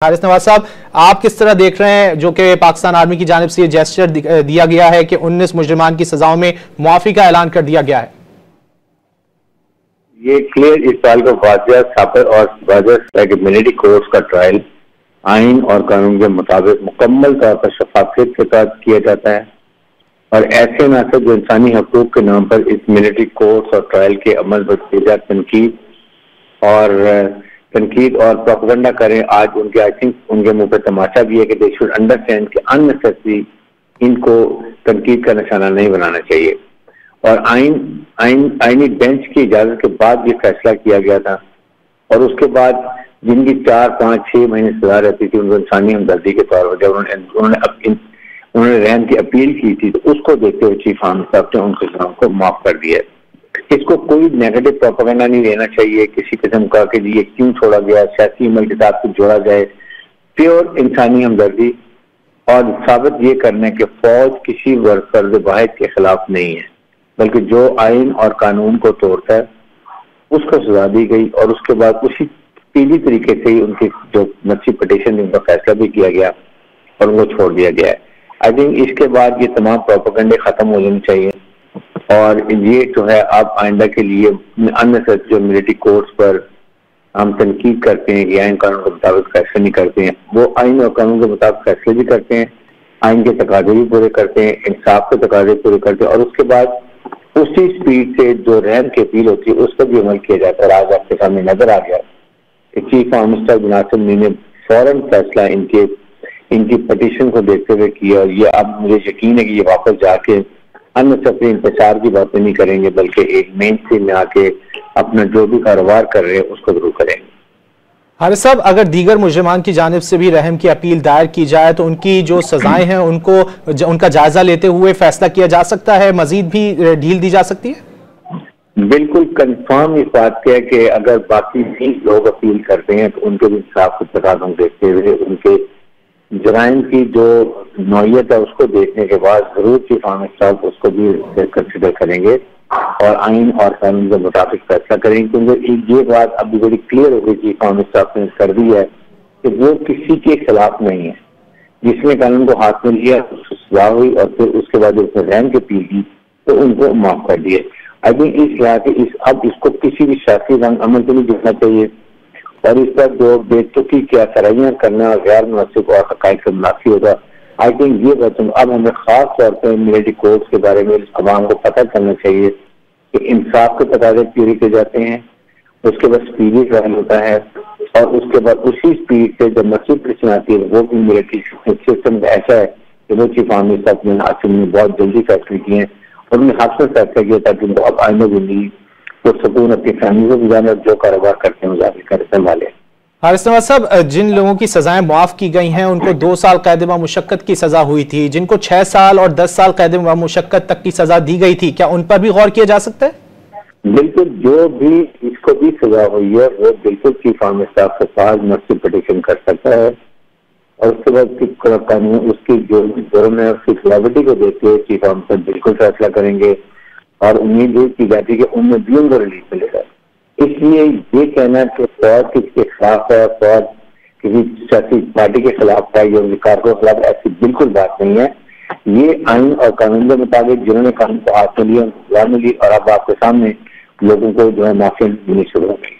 हारिस नवाज साहब, आप किस तरह देख रहे हैं जो कि पाकिस्तान आर्मी की जानिब से ये जेस्चर दिया गया है कि 19 मुजरिमान की सजाओं में मुआफी का ऐलान कर दिया गया है? ये क्लियर इस साल का वाजिया साबित और वाजिया मिलिट्री कोर्स का ट्रायल आइन और कानून के मुताबिक मुकम्मल तौर पर शफाफियत के साथ किया जाता है और ऐसे नासर जो इंसानी हकूक के नाम पर इस मिलिट्री कोर्स और ट्रायल के अमल पर तनकीद और प्रोपेगेंडा करें। आज उनके आई थिंक उनके मुंह पे तमाशा भी है कि दे शुड अंडरस्टैंड कि अननेसेसरी इनको तनकीद का निशाना नहीं बनाना चाहिए। और आईनी बेंच की इजाजत के बाद ये फैसला किया गया था और उसके बाद जिनकी 4, 5, 6 महीने सजा रहती थी उनको इंसानी हमदर्दी के तौर पर जब उन्होंने रहम की अपील की थी तो उसको देखते हुए चीफ आर्मी साहब ने उनके सजाओं को माफ कर दिया। इसको कोई नेगेटिव प्रोपेगेंडा नहीं लेना चाहिए किसी किस्म का कि ये क्यों छोड़ा गया, सियासी अमल के साथ कुछ जोड़ा जाए। प्योर इंसानी हमदर्दी और साबित ये करने के फौज किसी फर्ज वाहिद के खिलाफ नहीं है, बल्कि जो आइन और कानून को तोड़ता है उसको सजा दी गई और उसके बाद उसी सीधी तरीके से ही उनकी जो मर्सी पिटीशन उनका फैसला भी किया गया और उनको छोड़ दिया गया है। आई थिंक इसके बाद ये तमाम प्रोपेगेंडे खत्म हो जाने चाहिए और ये जो है अब आइंदा के लिए अननेसेसरी जो मिलिट्री कोर्ट्स पर हम तनकीद करते हैं कि आइन कानून के मुताबिक फैसले नहीं करते हैं, वो आइन और कानून के मुताबिक फैसले भी करते हैं, आइन के तकाजे भी पूरे करते हैं, इंसाफ के तकाजे पूरे करते हैं और उसके बाद उसी स्पीड से जो रहम की अपील होती है उस पर भी अमल किया जाता है। आज आपके सामने नजर आ गया कि चीफ आर्मी स्टाफ नासिर ने फौरन फैसला इनकी पिटीशन को देखते हुए किया और ये अब मुझे यकीन है कि ये वापस जाके अननेसेसरी इंतजार की बातें नहीं करेंगे बल्कि एक मेन स्ट्रीम में आके अपना जो भी कारोबार कर रहे हैं उसको जरूर करेंगे। हारिस साहब, अगर दीगर मुजरिमान की जानिब से भी रहम की अपील दायर की जाए तो उनकी जो सजाएं हैं उनका जायजा लेते हुए फैसला किया जा सकता है, मजीद भी ढील दी जा सकती है? बिल्कुल कंफर्म इस बात है कि अगर बाकी भी लोग अपील करते हैं तो उनके भी इंसाफ के तकाज़ों देखते हुए उनके जराइम की जो नौयत है उसको देखने के बाद जरूर चीफ आर्मी स्टाफ उसको भी कंसिडर करेंगे और आइन और कानून के मुताबिक फैसला करेंगे। क्योंकि ये बात अभी बड़ी क्लियर हो गई चीफ आर्मी स्टाफ ने कर दी है कि वो किसी के खिलाफ नहीं है। जिसने कानून को हाथ में लिया उसको सजा हुई और फिर उसके बाद उसने रहम की अपील की तो उनको माफ कर दिए। आई थिंक इस लिहाज से अब इसको किसी भी सियासी रंग अमल को नहीं देखना चाहिए और इस पर जो बेतुकी क्या सराहियां करना गैर मुनासिब और हकायक से मुनाफी होगा। आई थिंक ये बात अब हमें खास तौर पर मिलिट्री कोर्ट्स के बारे में अवाम को पता करना चाहिए कि इंसाफ के तकाजे पूरे किए जाते हैं, उसके बाद स्पीडी ट्रायल होता है और उसके बाद उसी स्पीड से जब मर्सी पिटीशन आती है वो भी मिलिट्री सिस्टम ऐसा है कि वो चीफ आर्मी स्टाफ ने आसिम ने बहुत जल्दी फैसले किए हैं और उन्हें हाथ में फैसला किया ताकि बहुत आइंदा जिंदगी तो सुकून अपनी फैमिली को भी जाने और जो कारोबार करते हैं जाके कर संभाले। हारिस नवाज साहब, जिन लोगों की सजाएं मुआफ की गई हैं उनको 2 साल कैद व मुशक्कत की सजा हुई थी, जिनको 6 साल और 10 साल कैद व मुशक्कत तक की सजा दी गई थी, क्या उन पर भी गौर किया जा सकता है? बिल्कुल, जो भी इसको भी सजा हुई है वो बिल्कुल चीफ आर्मी स्टाफ के पास मर्सी पिटीशन कर सकता है और उसके बाद कानून उसकी जो जुर्म है उसकी ग्रेविटी को देखते हुए चीफ आर्मी स्टाफ बिल्कुल फैसला करेंगे और उम्मीद की जाती है कि उनमें भी उनको रिलीफ मिलेगा। इसलिए ये कहना कि फौज किसके खिलाफ है, फौज किसी सियासी पार्टी के खिलाफ है या कारकों के खिलाफ, ऐसी बिल्कुल बात नहीं है। ये आइन और कानून के मुताबिक जिन्होंने कानून को हाथ में लिया उनको सजा मिली और अब आपके सामने लोगों को जो है माफी मिलनी शुरू हो गई।